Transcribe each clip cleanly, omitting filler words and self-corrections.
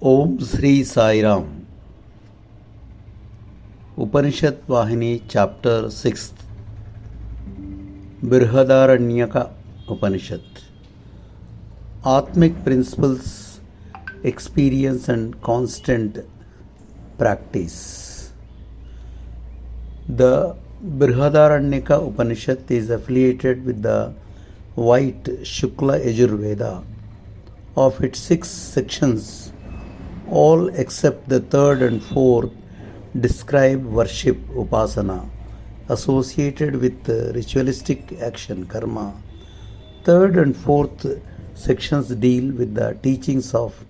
Om Sri Sai Ram. Upanishad Vahini Chapter-6 Brihadaranyaka Upanishad. Atmic principles, experience and constant practice. The Brihadaranyaka Upanishad is affiliated with the white Shukla Yajurveda. Of its 6 sections, all except the third and fourth describe worship, upasana, associated with ritualistic action, karma. Third and fourth sections deal with the teachings of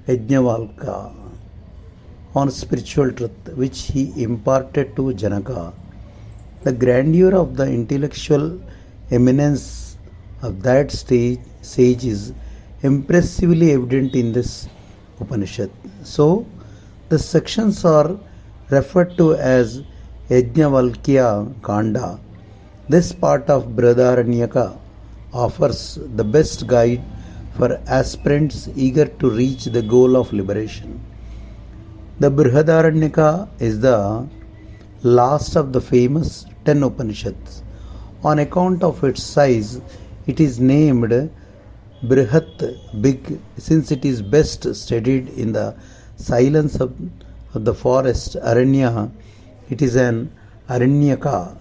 Yajnavalkya on spiritual truth, which he imparted to Janaka. The grandeur of the intellectual eminence of that sage is impressively evident in this Upanishad. So, the sections are referred to as Yajnavalkya Kanda. This part of Brihadaranyaka offers the best guide for aspirants eager to reach the goal of liberation. The Brihadaranyaka is the last of the famous 10 Upanishads. On account of its size, it is named Brihat, big, since it is best studied in the silence of the forest. Aranya, it is an Aranyaka.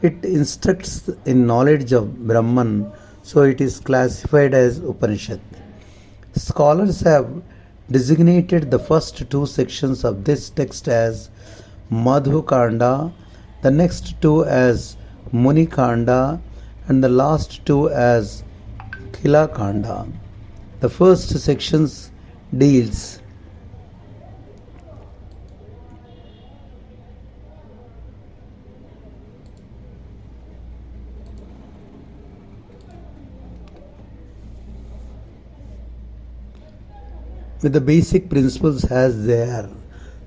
It instructs in knowledge of Brahman, so it is classified as Upanishad. Scholars have designated the first 2 sections of this text as Madhu Kanda, the next 2 as Muni Kanda, and the last 2 as Khila Kanda. The first sections deals with the basic principles as they are.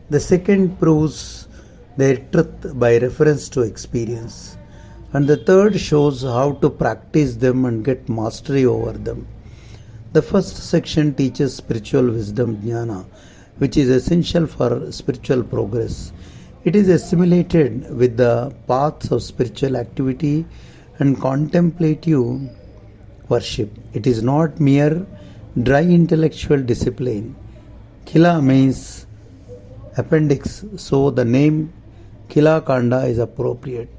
The second proves their truth by reference to experience. And the third shows how to practice them and get mastery over them. The first section teaches spiritual wisdom, jnana, which is essential for spiritual progress. It is assimilated with the paths of spiritual activity and contemplative worship. It is not mere dry intellectual discipline. Khila means appendix, so the name Khila Kanda is appropriate.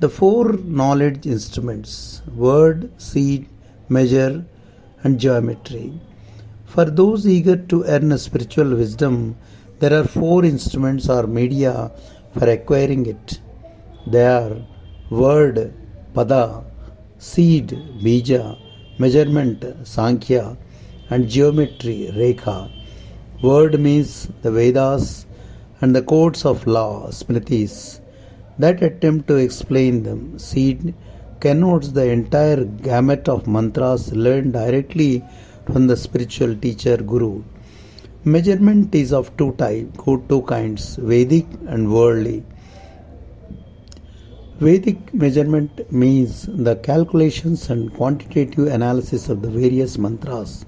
The 4 knowledge instruments: word, seed, measure, and geometry. For those eager to earn spiritual wisdom, there are 4 instruments or media for acquiring it. They are word, pada, seed, bija, measurement, sankhya, and geometry, rekha. Word means the Vedas and the codes of law, smritis, that attempt to explain them. Seed connotes the entire gamut of mantras learned directly from the spiritual teacher, Guru. Measurement is of 2 kinds, Vedic and worldly. Vedic measurement means the calculations and quantitative analysis of the various mantras.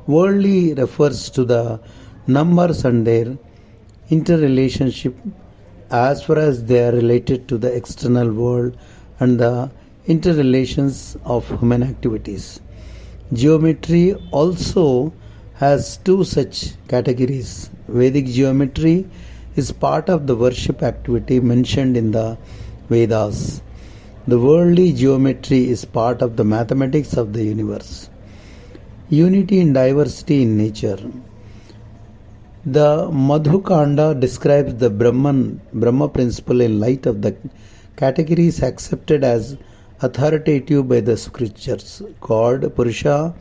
Worldly refers to the numbers and their interrelationship as far as they are related to the external world and the interrelations of human activities. Geometry also has 2 such categories. Vedic geometry is part of the worship activity mentioned in the Vedas. The worldly geometry is part of the mathematics of the universe. Unity in diversity in nature. The Madhu Kanda describes the Brahma principle in light of the categories accepted as authoritative by the scriptures. God, Purusha,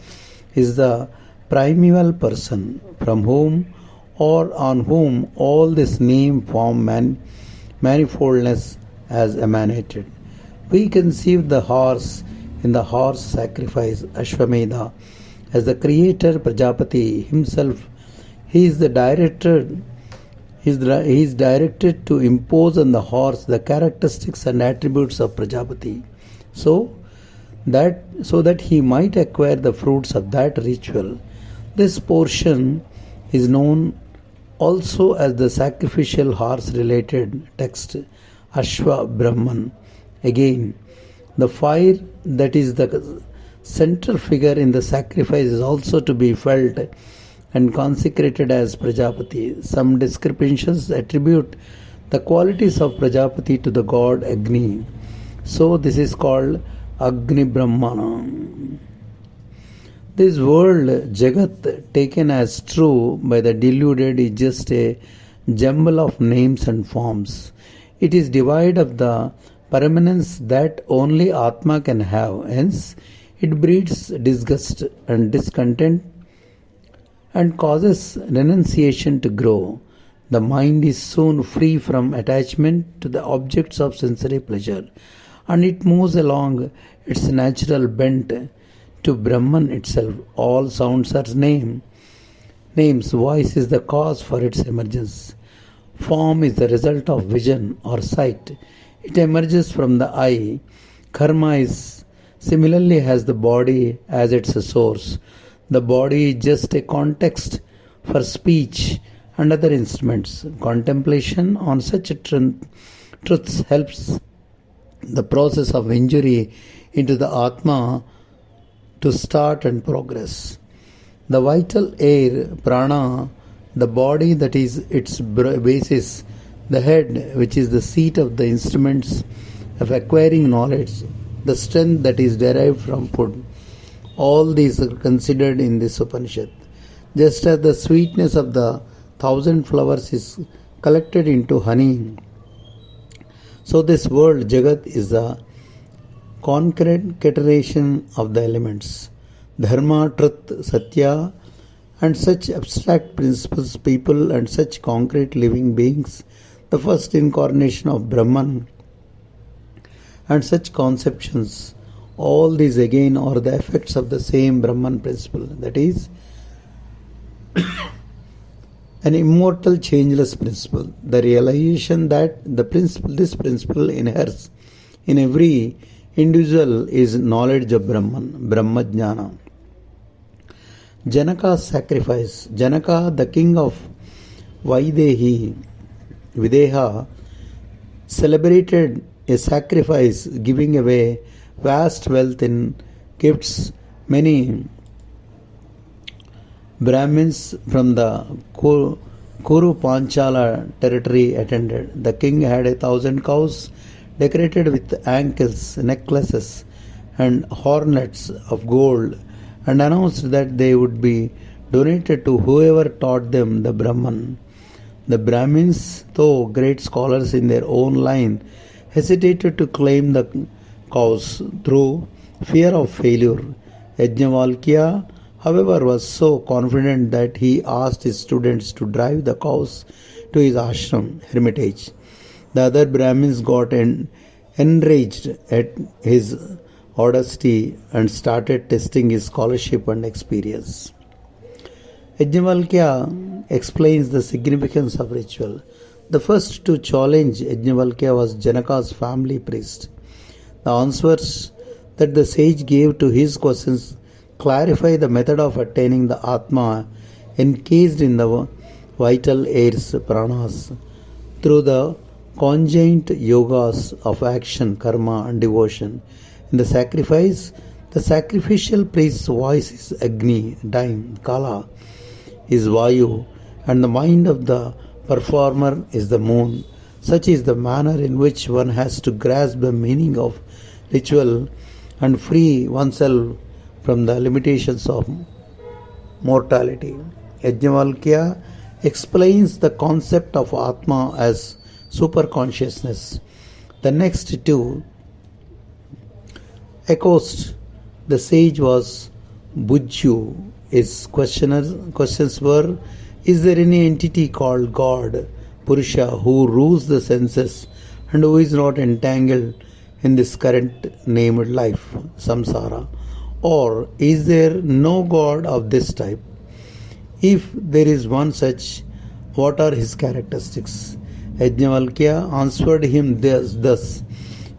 is the primeval person from whom or on whom all this name, form, manifoldness has emanated. We conceive the horse in the horse sacrifice, Ashwamedha, as the creator Prajapati himself. He is directed to impose on the horse the characteristics and attributes of Prajapati, so that he might acquire the fruits of that ritual. This portion is known also as the sacrificial horse related text Ashwa Brahman. Again, the fire that is the central figure in the sacrifice is also to be felt and consecrated as Prajapati. Some descriptions attribute the qualities of Prajapati to the god Agni. So this is called Agni Brahmana. This world, Jagat, taken as true by the deluded, is just a jumble of names and forms. It is devoid of the permanence that only Atma can have. Hence, it breeds disgust and discontent and causes renunciation to grow. The mind is soon free from attachment to the objects of sensory pleasure, and it moves along its natural bent to Brahman itself. All sounds are names. Voice is the cause for its emergence. Form is the result of vision or sight. It emerges from the eye. Karma is similarly has the body as its source. The body is just a context for speech and other instruments. Contemplation on such truths helps the process of inquiry into the Atma to start and progress. The vital air, prana, the body that is its basis, the head which is the seat of the instruments of acquiring knowledge, the strength that is derived from food. All these are considered in this Upanishad. Just as the sweetness of the 1,000 flowers is collected into honey, so this world, Jagat, is the concatenation of the elements. Dharma, truth, Sathya, and such abstract principles, people, and such concrete living beings, the first incarnation of Brahman, and such conceptions, all these again are the effects of the same Brahman principle, that is, an immortal, changeless principle. The realization that this principle inheres in every individual is knowledge of Brahman, Brahmajnana. Janaka's sacrifice. Janaka, the king of Videha, celebrated a sacrifice, giving away vast wealth in gifts. Many Brahmins from the Kuru Panchala territory attended. The king had 1,000 cows decorated with ankles, necklaces, and hornets of gold, and announced that they would be donated to whoever taught them the Brahman. The Brahmins, though great scholars in their own line, hesitated to claim the cows through fear of failure. Yajnavalkya, however, was so confident that he asked his students to drive the cows to his ashram, hermitage. The other Brahmins got enraged at his audacity and started testing his scholarship and experience. Yajnavalkya explains the significance of ritual. The first to challenge Yajnavalkya was Janaka's family priest. The answers that the sage gave to his questions clarify the method of attaining the Atma encased in the vital airs, pranas, through the conjoint yogas of action, karma, and devotion. In the sacrifice, the sacrificial priest's voice is Agni, time, Kala is Vayu, and the mind of the performer is the moon. Such is the manner in which one has to grasp the meaning of ritual and free oneself from the limitations of mortality. Yajnavalkya explains the concept of Atma as superconsciousness. The next two echoes the sage was Bujju. His questions were: is there any entity called God, Purusha, who rules the senses and who is not entangled in this current named life, samsara? Or is there no God of this type? If there is one such, what are his characteristics? Yajnavalkya answered him thus: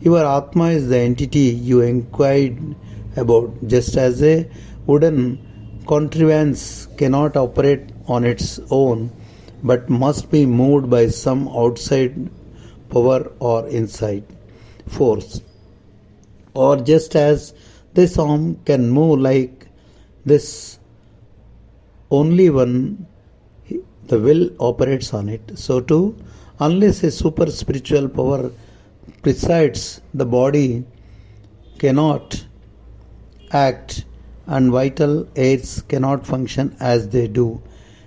your Atma is the entity you inquired about, just as a wooden contrivance cannot operate on its own but must be moved by some outside power or inside force. Or just as this arm can move like this only when the will operates on it, so too, unless a super spiritual power presides, the body cannot act and vital aids cannot function as they do.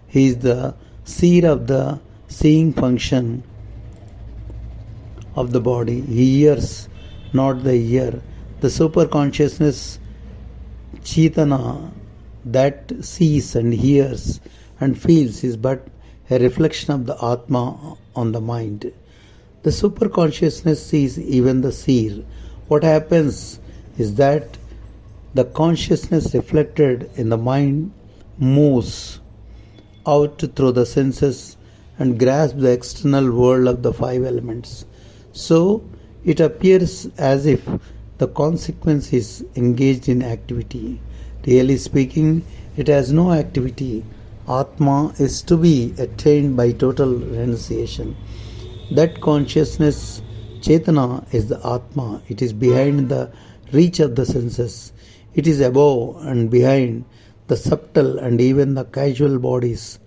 He is the seer of the seeing function of the body. He hears, not the ear. The super consciousness Chaitana that sees and hears and feels is but a reflection of the Atma on the mind. The super consciousness sees even the seer. What happens is that the consciousness reflected in the mind moves out through the senses and grasps the external world of the five elements. So it appears as if the consequence is engaged in activity. Really speaking, it has no activity. Atma is to be attained by total renunciation. That consciousness, Chetana, is the Atma. It is behind the reach of the senses. It is above and behind the subtle and even the casual bodies,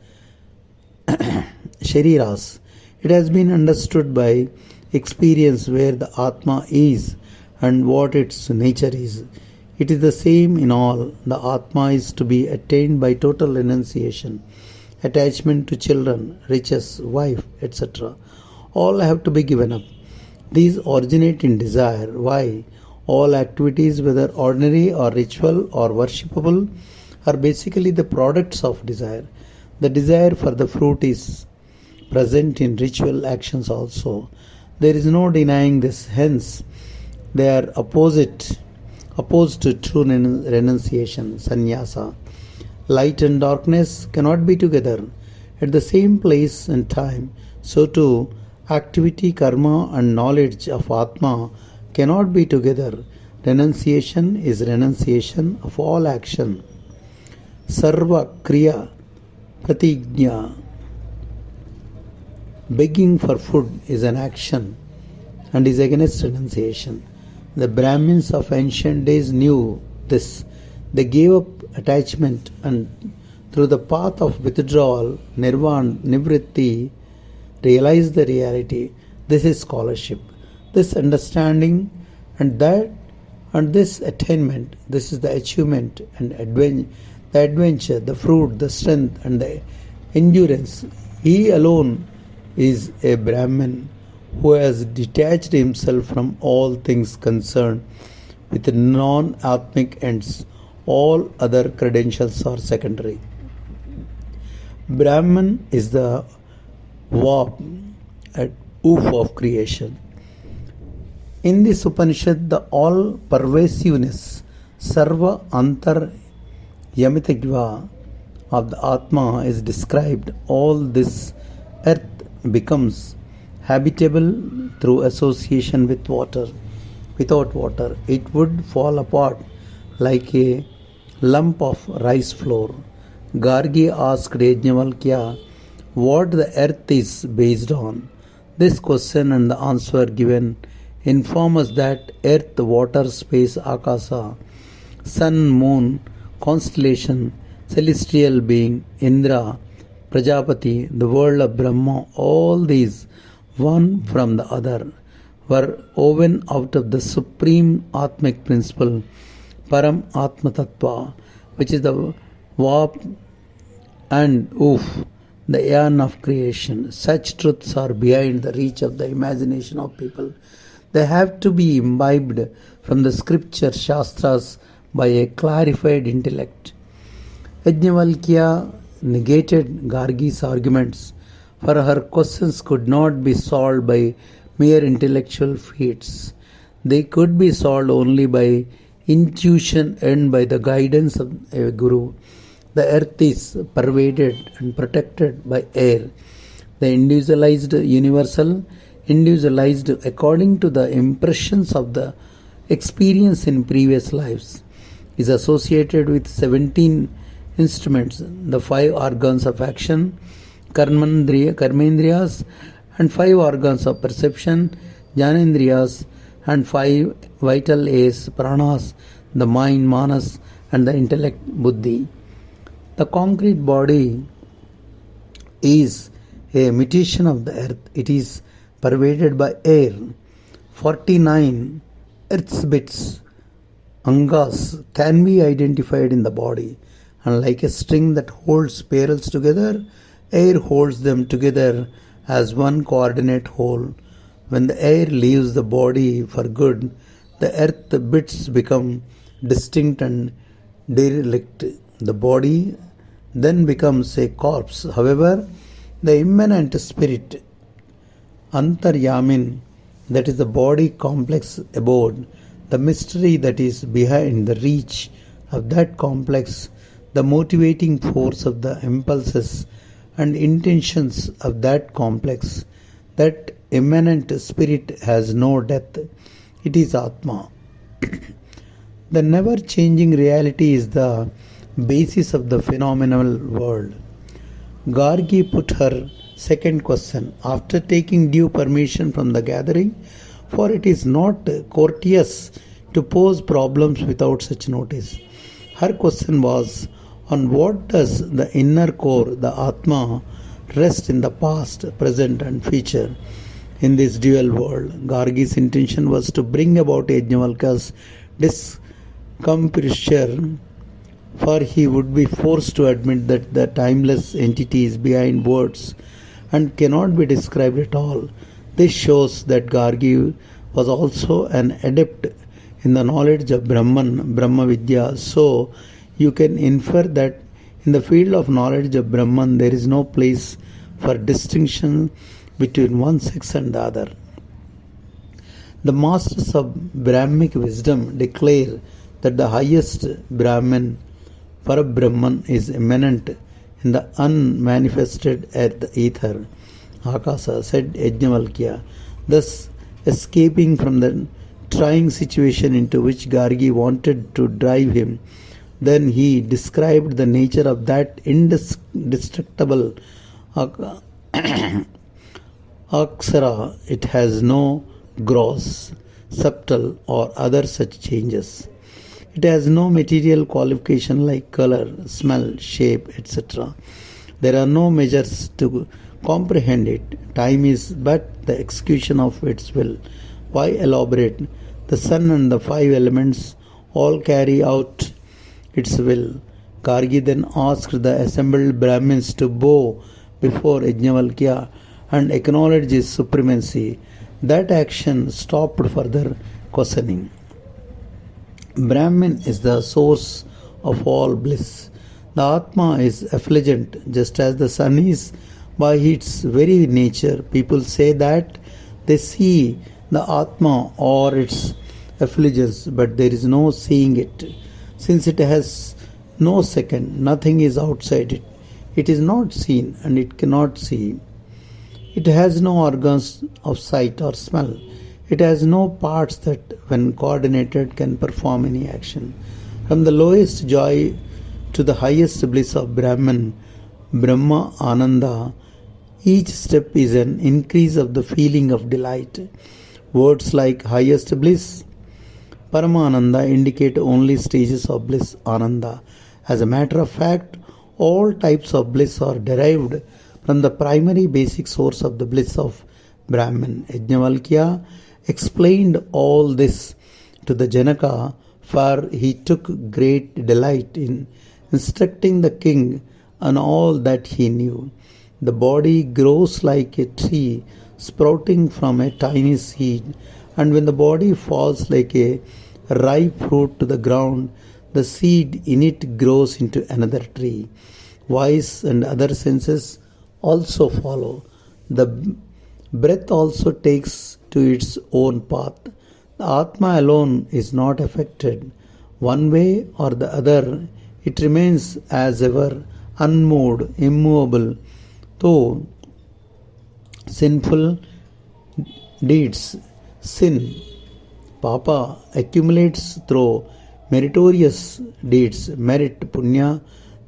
Shariras. It has been understood by experience where the Atma is and what its nature is. It is the same in all. The Atma is to be attained by total renunciation, attachment to children, riches, wife, etc. All have to be given up. These originate in desire. Why? All activities, whether ordinary or ritual or worshipable, are basically the products of desire. The desire for the fruit is present in ritual actions also. There is no denying this. Hence, they are opposed to true renunciation, sannyasa. Light and darkness cannot be together at the same place and time. So too, activity, karma and knowledge of Atma cannot be together. Renunciation is renunciation of all action. Sarva kriya pratigna. Begging for food is an action and is against renunciation. The Brahmins of ancient days knew this. They gave up attachment and through the path of withdrawal, nirvana, nivritti, realized the reality. This is scholarship. This understanding and this attainment, this is the achievement and the adventure, the fruit, the strength and the endurance. He alone is a Brahmin who has detached himself from all things concerned with non-atmic ends. All other credentials are secondary. Brahman is the warp and oof of creation. In this Upanishad, the all-pervasiveness, sarva antar yamitagva of the Atma is described. All this earth becomes habitable through association with water. Without water, it would fall apart like a lump of rice flour. Gargi asked Yajnavalkya what the earth is based on. This question and the answer given inform us that earth, water, space, akasa, sun, moon, constellation, celestial being, Indra, Prajapati, the world of Brahma, all these, one from the other, were woven out of the supreme Atmic principle, Param Atma Tattva, which is the warp and oof, the yarn of creation. Such truths are beyond the reach of the imagination of people. They have to be imbibed from the scripture Shastras by a clarified intellect. Yajnavalkya negated Gargi's arguments, for her questions could not be solved by mere intellectual feats. They could be solved only by intuition and by the guidance of a guru. The earth is pervaded and protected by air. The individualized universal, individualized according to the impressions of the experience in previous lives, is associated with 17 instruments, the 5 organs of action, karmendriyas, and 5 organs of perception, jnanendriyas, and 5 vital A's, pranas, the mind, manas, and the intellect, buddhi. The concrete body is a imitation of the earth. It is pervaded by air. 49 earth's bits, angas, can be identified in the body, and like a string that holds spirals together, air holds them together as one coordinate whole. When the air leaves the body for good, the earth bits become distinct and derelict. The body then becomes a corpse. However, the immanent spirit, Antaryamin, that is the body complex abode, the mystery that is behind the reach of that complex, the motivating force of the impulses and intentions of that complex, that immanent spirit has no death. It is Atma. The never changing reality is the basis of the phenomenal world. Gargi put her second question after taking due permission from the gathering, for it is not courteous to pose problems without such notice. Her question was, on what does the inner core, the Atma, rest in the past, present, and future in this dual world? Gargi's intention was to bring about Yajnavalkya's discomfiture, for he would be forced to admit that the timeless entity is behind words and cannot be described at all. This shows that Gargi was also an adept in the knowledge of Brahman, Brahma Vidya. So, you can infer that in the field of knowledge of Brahman, there is no place for distinction between one sex and the other. The masters of Brahmic wisdom declare that the highest Brahman, Parabrahman, is immanent in the unmanifested earth ether, Akasa, said Yajnavalkya, thus escaping from the trying situation into which Gargi wanted to drive him. Then he described the nature of that indestructible Aksara. It has no gross, subtle, or other such changes. It has no material qualification like color, smell, shape, etc. There are no measures to comprehend it. Time is but the execution of its will. Why elaborate? The sun and the 5 elements all carry out its will. Gargi then asked the assembled Brahmins to bow before Yajnavalkya and acknowledge his supremacy. That action stopped further questioning. Brahman is the source of all bliss. The Atma is effulgent, just as the sun is by its very nature. People say that they see the Atma or its effulgence, but there is no seeing it. Since it has no second, nothing is outside it. It is not seen and it cannot see. It has no organs of sight or smell. It has no parts that, when coordinated, can perform any action. From the lowest joy to the highest bliss of Brahman, Brahma Ananda, each step is an increase of the feeling of delight. Words like highest bliss, Paramananda indicate only stages of bliss, Ananda. As a matter of fact, all types of bliss are derived from the primary basic source of the bliss of Brahman. Yajnavalkya explained all this to the Janaka, for he took great delight in instructing the king on all that he knew. The body grows like a tree sprouting from a tiny seed, and when the body falls like a ripe fruit to the ground, the seed in it grows into another tree. Voice and other senses also follow. The breath also takes to its own path. The Atma alone is not affected. One way or the other, it remains as ever, unmoved, immovable, though sinful deeds, sin, Papa, accumulates through meritorious deeds, merit, punya,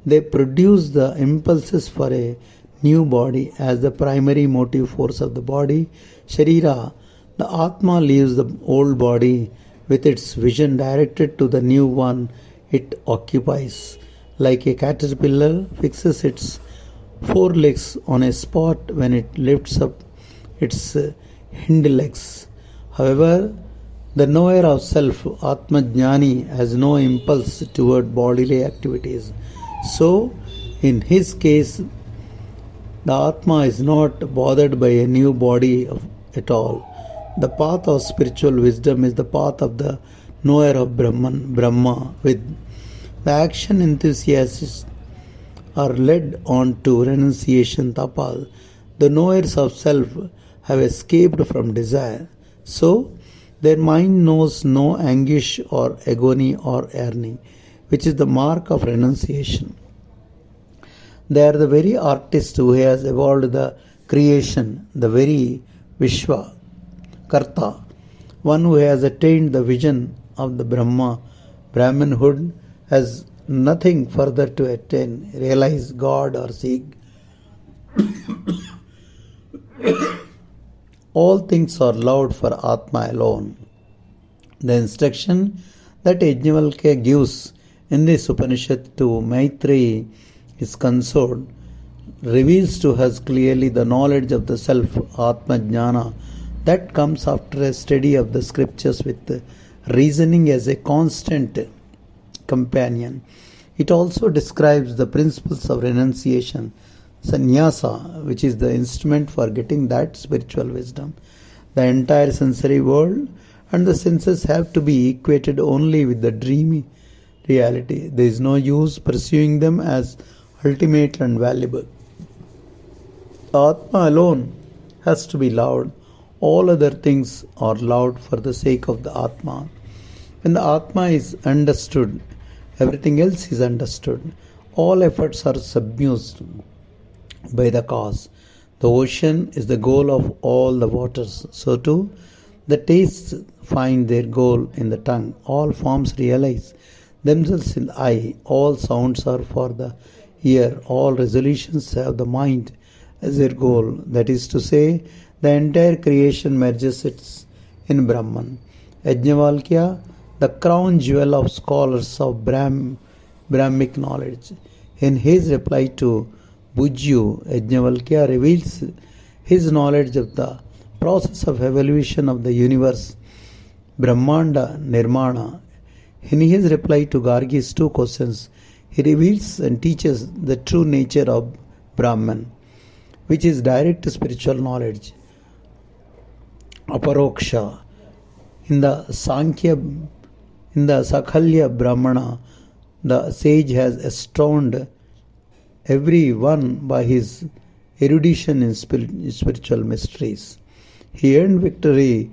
They produce the impulses for a new body as the primary motive force of the body, Sharira. The Atma leaves the old body with its vision directed to the new one it occupies. Like a caterpillar fixes its forelegs on a spot when it lifts up its hind legs. However, the knower of self, Atma Jnani, has no impulse toward bodily activities. So, in his case, the Atma is not bothered by a new body at all. The path of spiritual wisdom is the path of the knower of Brahma. With the action enthusiasts are led on to renunciation tapa. The knowers of self have escaped from desire. So, their mind knows no anguish or agony or yearning, which is the mark of renunciation. They are the very artist who has evolved the creation, the very Vishwa, Karta, one who has attained the vision of the Brahmanhood, has nothing further to attain, realize God or seek. All things are loved for Atma alone. The instruction that Yajnavalkya gives in this Upanishad to Maitreyi, his consort, reveals to us clearly the knowledge of the self, Atma Jnana, that comes after a study of the scriptures with reasoning as a constant companion. It also describes the principles of renunciation, sannyasa, which is the instrument for getting that spiritual wisdom. The entire sensory world and the senses have to be equated only with the dreamy reality. There is no use pursuing them as ultimate and valuable. The Atma alone has to be loved. All other things are loved for the sake of the Atma. When the Atma is understood, everything else is understood. All efforts are submerged by the cause. The ocean is the goal of all the waters. So too, the tastes find their goal in the tongue. All forms realize themselves in the eye. All sounds are for the ear. All resolutions have the mind as their goal. That is to say, the entire creation merges in Brahman. Yajnavalkya, the crown jewel of scholars of Brahmic knowledge. In his reply to Bujyu, Yajnavalkya reveals his knowledge of the process of evolution of the universe, Brahmanda Nirmana. In his reply to Gargi's two questions, he reveals and teaches the true nature of Brahman, which is direct spiritual knowledge, aparoksha. In the Sakhalya Brahmana, the sage has astounded everyone by his erudition in spiritual mysteries. He earned victory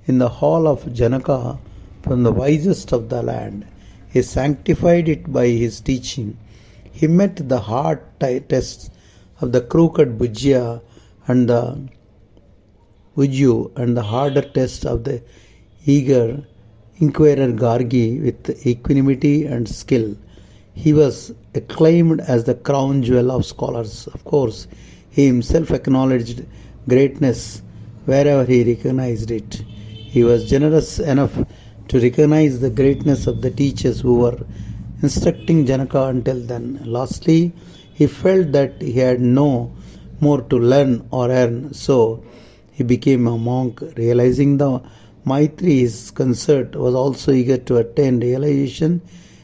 in the hall of Janaka from the wisest of the land. He sanctified it by his teaching. He met the hard tests of the crooked Bujyu and the harder test of the eager inquirer Gargi with equanimity and skill. He was acclaimed as the crown jewel of scholars. Of course, he himself acknowledged greatness wherever he recognized it. He was generous enough to recognize the greatness of the teachers who were instructing Janaka until then. Lastly, he felt that he had no more to learn or earn, so he became a monk. Realizing the Maitri, his consort, was also eager to attain realization.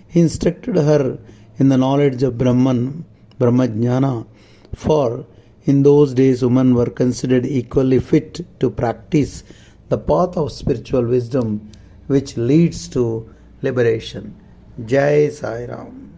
He instructed her in the knowledge of Brahmajnana, for in those days women were considered equally fit to practice the path of spiritual wisdom which leads to liberation. Jai Sai Ram.